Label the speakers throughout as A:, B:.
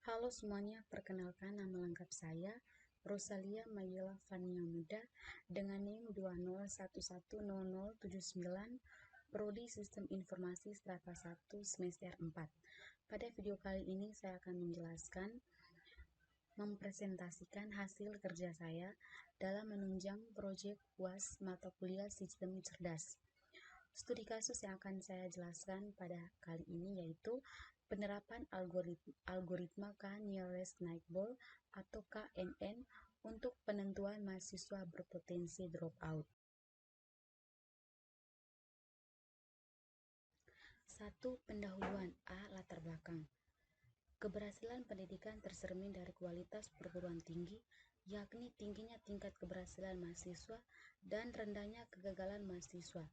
A: Halo semuanya, perkenalkan nama lengkap saya Rosalia Mayela Fania Muda dengan NIM 201100079, Prodi Sistem Informasi Strata 1 semester 4. Pada video kali ini saya akan mempresentasikan hasil kerja saya dalam menunjang proyek UAS mata kuliah Sistem Cerdas. Studi kasus yang akan saya jelaskan pada kali ini yaitu penerapan algoritma K-nearest neighbor atau KNN untuk penentuan mahasiswa berpotensi dropout. 1. Pendahuluan. Latar belakang. Keberhasilan pendidikan tercermin dari kualitas perguruan tinggi, yakni tingginya tingkat keberhasilan mahasiswa dan rendahnya kegagalan mahasiswa.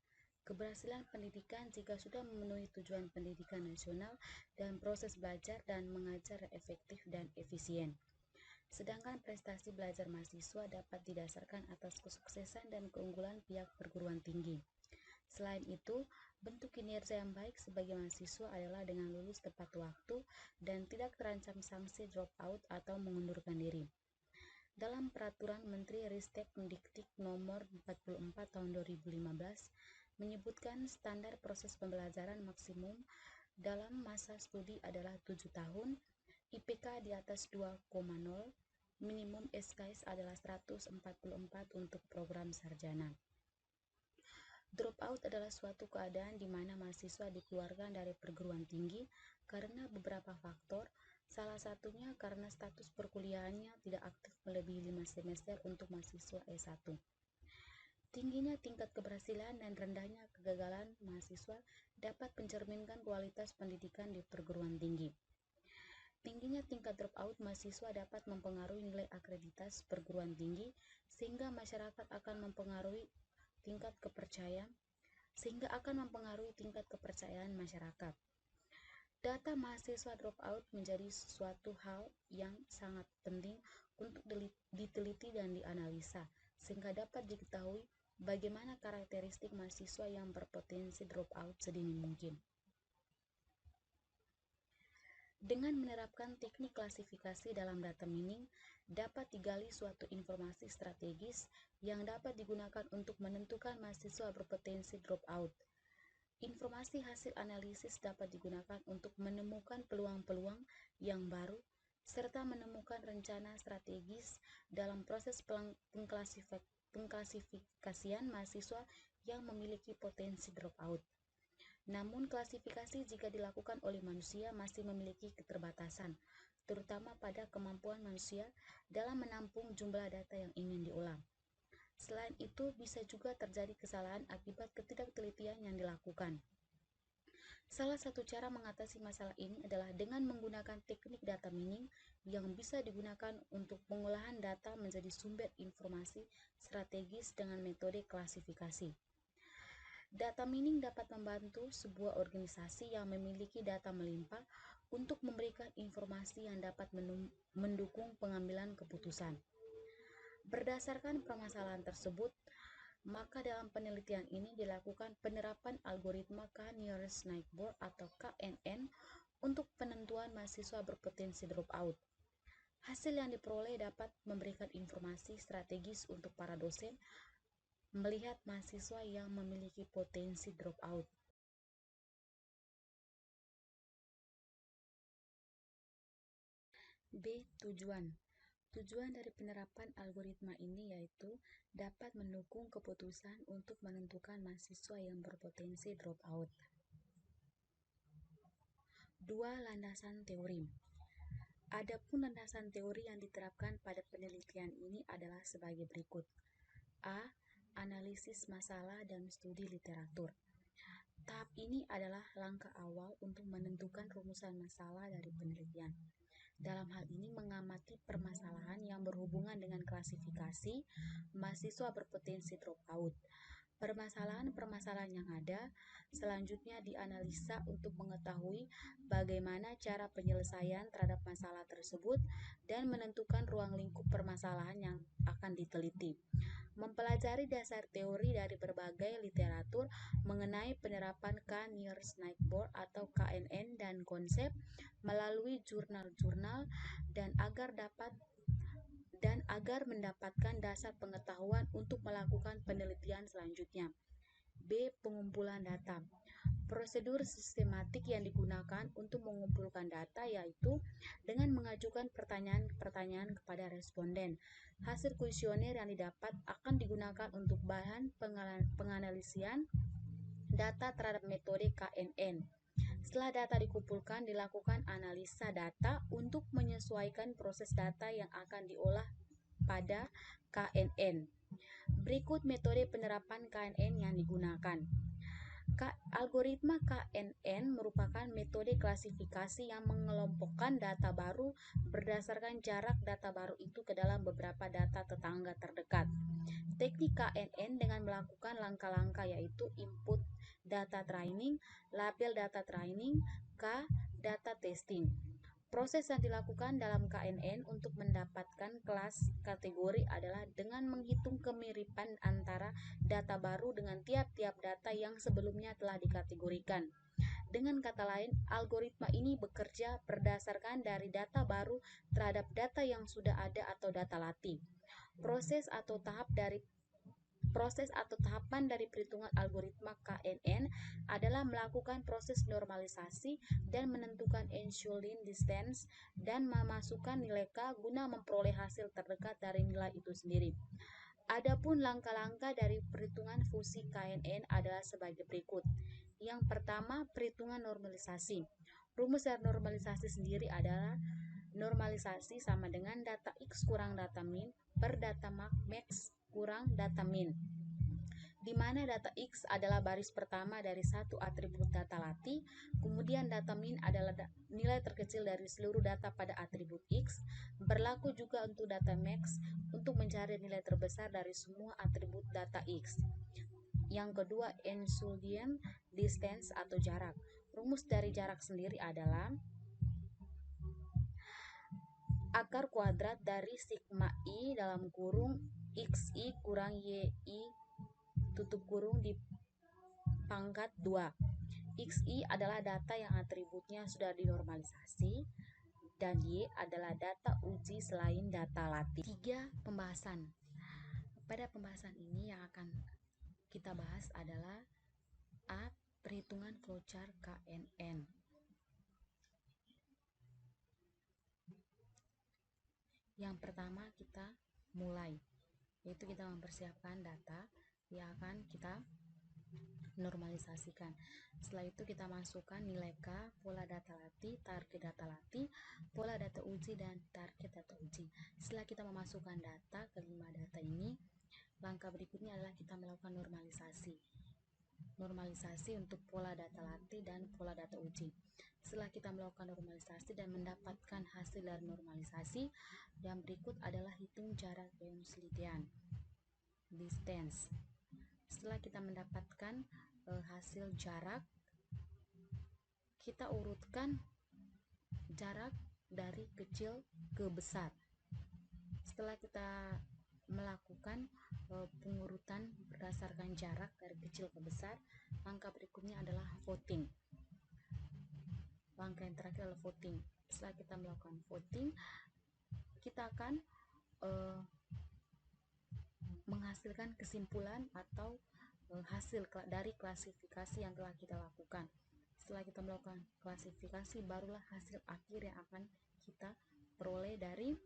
A: Keberhasilan pendidikan jika sudah memenuhi tujuan pendidikan nasional dan proses belajar dan mengajar efektif dan efisien. Sedangkan prestasi belajar mahasiswa dapat didasarkan atas kesuksesan dan keunggulan pihak perguruan tinggi. Selain itu, bentuk kinerja yang baik sebagai mahasiswa adalah dengan lulus tepat waktu dan tidak terancam sanksi dropout atau mengundurkan diri. Dalam Peraturan Menteri Ristek Mendiktik Nomor 44 Tahun 2015 menyebutkan standar proses pembelajaran maksimum dalam masa studi adalah 7 tahun, IPK di atas 2,0, minimum SKS adalah 144 untuk program sarjana. Dropout adalah suatu keadaan di mana mahasiswa dikeluarkan dari perguruan tinggi karena beberapa faktor, salah satunya karena status perkuliahannya tidak aktif melebihi 5 semester untuk mahasiswa S1. Tingginya tingkat keberhasilan dan rendahnya kegagalan mahasiswa dapat mencerminkan kualitas pendidikan di perguruan tinggi. Tingginya tingkat dropout mahasiswa dapat mempengaruhi nilai akreditas perguruan tinggi sehingga akan mempengaruhi tingkat kepercayaan masyarakat. Data mahasiswa dropout menjadi suatu hal yang sangat penting untuk diteliti dan dianalisa sehingga dapat diketahui bagaimana karakteristik mahasiswa yang berpotensi dropout sedini mungkin. Dengan menerapkan teknik klasifikasi dalam data mining, dapat digali suatu informasi strategis yang dapat digunakan untuk menentukan mahasiswa berpotensi dropout. Informasi hasil analisis dapat digunakan untuk menemukan peluang-peluang yang baru, serta menemukan rencana strategis dalam proses pengklasifikasian mahasiswa yang memiliki potensi dropout. Namun, klasifikasi jika dilakukan oleh manusia masih memiliki keterbatasan, terutama pada kemampuan manusia dalam menampung jumlah data yang ingin diulang. Selain itu, bisa juga terjadi kesalahan akibat ketidaktelitian yang dilakukan. Salah satu cara mengatasi masalah ini adalah dengan menggunakan teknik data mining yang bisa digunakan untuk pengolahan data menjadi sumber informasi strategis dengan metode klasifikasi. Data mining dapat membantu sebuah organisasi yang memiliki data melimpah untuk memberikan informasi yang dapat mendukung pengambilan keputusan. Berdasarkan permasalahan tersebut, maka dalam penelitian ini dilakukan penerapan algoritma K-nearest neighbor atau KNN untuk penentuan mahasiswa berpotensi dropout. Hasil yang diperoleh dapat memberikan informasi strategis untuk para dosen melihat mahasiswa yang memiliki potensi dropout. B. Tujuan. Tujuan dari penerapan algoritma ini yaitu dapat mendukung keputusan untuk menentukan mahasiswa yang berpotensi dropout. 2. Landasan teori. Adapun landasan teori yang diterapkan pada penelitian ini adalah sebagai berikut. A. Analisis masalah dan studi literatur. Tahap ini adalah langkah awal untuk menentukan rumusan masalah dari penelitian. Dalam hal ini mengamati permasalahan yang berhubungan dengan klasifikasi mahasiswa berpotensi dropout. Permasalahan-permasalahan yang ada selanjutnya dianalisa untuk mengetahui bagaimana cara penyelesaian terhadap masalah tersebut dan menentukan ruang lingkup permasalahan yang akan diteliti. Mempelajari dasar teori dari berbagai literatur mengenai penerapan K-Near-Snakeboard atau KNN dan konsep melalui jurnal-jurnal dan agar mendapatkan dasar pengetahuan untuk melakukan penelitian selanjutnya. B. Pengumpulan data. Prosedur sistematik yang digunakan untuk mengumpulkan data yaitu dengan mengajukan pertanyaan-pertanyaan kepada responden. Hasil kuesioner yang didapat akan digunakan untuk bahan penganalisian data terhadap metode KNN. Setelah data dikumpulkan, dilakukan analisa data untuk menyesuaikan proses data yang akan diolah pada KNN. Berikut metode penerapan KNN yang digunakan. Algoritma KNN merupakan metode klasifikasi yang mengelompokkan data baru berdasarkan jarak data baru itu ke dalam beberapa data tetangga terdekat. Teknik KNN dengan melakukan langkah-langkah yaitu input data training, label data training, data testing. Proses yang dilakukan dalam KNN untuk mendapatkan kelas kategori adalah dengan menghitung kemiripan antara data baru dengan tiap-tiap data yang sebelumnya telah dikategorikan. Dengan kata lain, algoritma ini bekerja berdasarkan dari data baru terhadap data yang sudah ada atau data latih. Proses atau tahapan dari perhitungan algoritma KNN adalah melakukan proses normalisasi dan menentukan insulin distance dan memasukkan nilai K guna memperoleh hasil terdekat dari nilai itu sendiri. Adapun langkah-langkah dari perhitungan fungsi KNN adalah sebagai berikut. Yang pertama, perhitungan normalisasi. Rumus dari normalisasi sendiri adalah normalisasi sama dengan data X kurang data min per data max kurang data min, di mana data X adalah baris pertama dari satu atribut data latih, kemudian data min adalah nilai terkecil dari seluruh data pada atribut X, berlaku juga untuk data max untuk mencari nilai terbesar dari semua atribut data X. Yang kedua, Euclidean distance atau jarak. Rumus dari jarak sendiri adalah akar kuadrat dari sigma i dalam kurung xi kurang yi tutup kurung di pangkat 2. Xi adalah data yang atributnya sudah dinormalisasi dan Y adalah data uji selain data latih. 3. Pembahasan. Pada pembahasan ini yang akan kita bahas adalah A. Perhitungan flowchart KNN. Yang pertama kita mulai, yaitu kita mempersiapkan data yang akan kita normalisasikan. Setelah itu kita masukkan nilai K, pola data latih, target data latih, pola data uji, dan target data uji. Setelah kita memasukkan data, kelima data ini, langkah berikutnya adalah kita melakukan normalisasi. Normalisasi untuk pola data latih dan pola data uji. Setelah kita melakukan normalisasi dan mendapatkan hasil dari normalisasi, yang berikut adalah hitung jarak Euclidean distance. Setelah kita mendapatkan hasil jarak, kita urutkan jarak dari kecil ke besar. Setelah kita melakukan pengurutan berdasarkan jarak dari kecil ke besar, langkah berikutnya adalah voting. Langkah yang terakhir adalah voting. Setelah kita melakukan voting, kita akan menghasilkan kesimpulan atau hasil dari klasifikasi yang telah kita lakukan. Setelah kita melakukan klasifikasi, barulah hasil akhir yang akan kita peroleh dari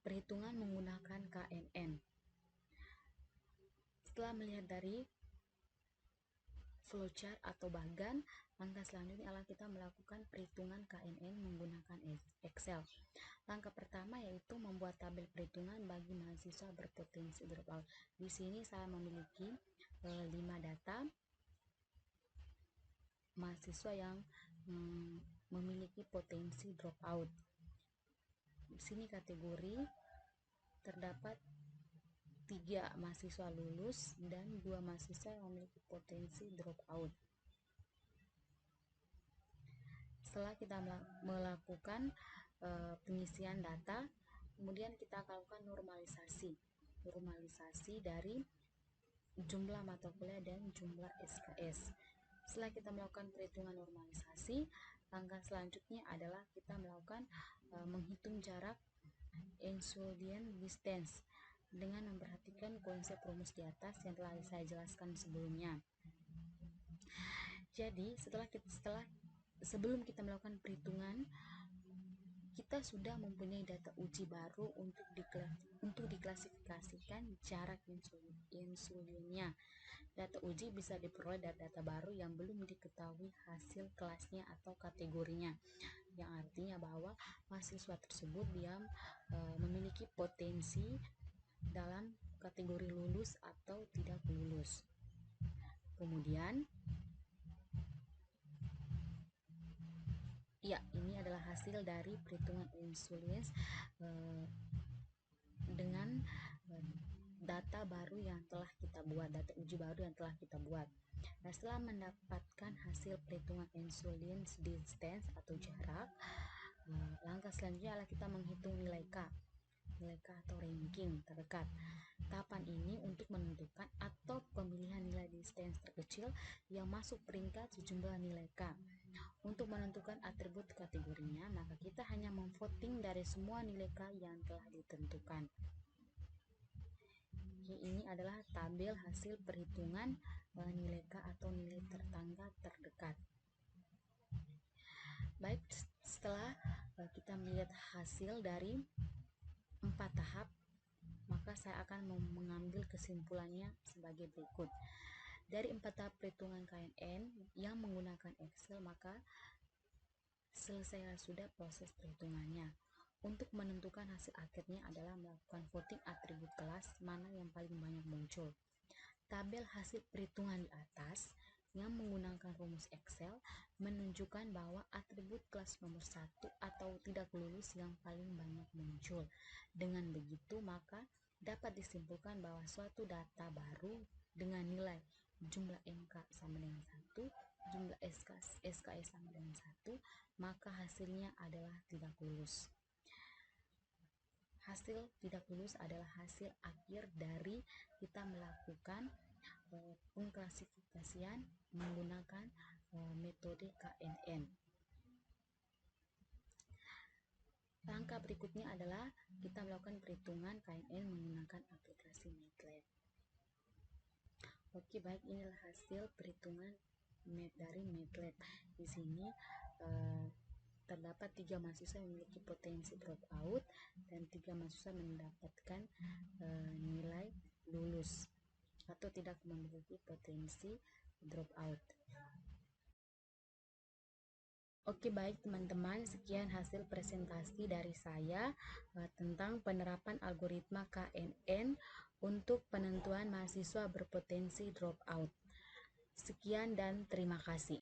A: perhitungan menggunakan KNN. Setelah melihat dari flowchart atau bagan, langkah selanjutnya adalah kita melakukan perhitungan KNN menggunakan Excel. Langkah pertama yaitu membuat tabel perhitungan bagi mahasiswa berpotensi dropout. Di sini saya memiliki 5 data mahasiswa yang memiliki potensi dropout. Di sini kategori terdapat 3 mahasiswa lulus dan 2 mahasiswa yang memiliki potensi dropout. Setelah kita melakukan pengisian data, kemudian kita lakukan normalisasi. normalisasi dari jumlah mata kuliah dan jumlah SKS. Setelah kita melakukan perhitungan normalisasi, langkah selanjutnya adalah kita melakukan menghitung jarak Euclidean distance dengan memperhatikan konsep rumus di atas yang telah saya jelaskan sebelumnya. Jadi sebelum kita melakukan perhitungan, kita sudah mempunyai data uji baru untuk diklasifikasikan jarak insulinnya. Data uji bisa diperoleh dari data baru yang belum diketahui hasil kelasnya atau kategorinya, yang artinya bahwa mahasiswa tersebut dia memiliki potensi dalam kategori lulus atau tidak lulus. Kemudian ya, ini adalah hasil dari perhitungan insulins dengan data baru yang telah kita buat, data uji baru yang telah kita buat. Nah, setelah mendapatkan hasil perhitungan insulin distance atau jarak, langkah selanjutnya adalah kita menghitung nilai K atau ranking terdekat. Tahapan ini untuk menentukan atau pemilihan nilai distance terkecil yang masuk peringkat sejumlah nilai K. Untuk menentukan atribut kategorinya, maka kita hanya memvoting dari semua nilai K yang telah ditentukan. Ini adalah tabel hasil perhitungan nilai K atau nilai tetangga terdekat. Baik, setelah kita melihat hasil dari 4 tahap, maka saya akan mengambil kesimpulannya sebagai berikut. Dari 4 tahap perhitungan KNN yang menggunakan Excel, maka selesai sudah proses perhitungannya. Untuk menentukan hasil akhirnya adalah melakukan voting atribut kelas mana yang paling banyak muncul. Tabel hasil perhitungan di atas yang menggunakan rumus Excel menunjukkan bahwa atribut kelas nomor 1 atau tidak lulus yang paling banyak muncul. Dengan begitu, maka dapat disimpulkan bahwa suatu data baru dengan nilai jumlah MK sama dengan 1, jumlah SKS sama dengan 1, maka hasilnya adalah tidak lulus. Hasil tidak lulus adalah hasil akhir dari kita melakukan pengklasifikasian menggunakan metode KNN. Langkah berikutnya adalah kita melakukan perhitungan KNN menggunakan aplikasi MATLAB. Oke, baik, inilah hasil perhitungan dari MATLAB. Di sini terdapat 3 mahasiswa yang memiliki potensi dropout dan 3 mahasiswa mendapatkan nilai lulus atau tidak memiliki potensi dropout. Oke, baik teman-teman, sekian hasil presentasi dari saya tentang penerapan algoritma KNN untuk penentuan mahasiswa berpotensi dropout. Sekian dan terima kasih.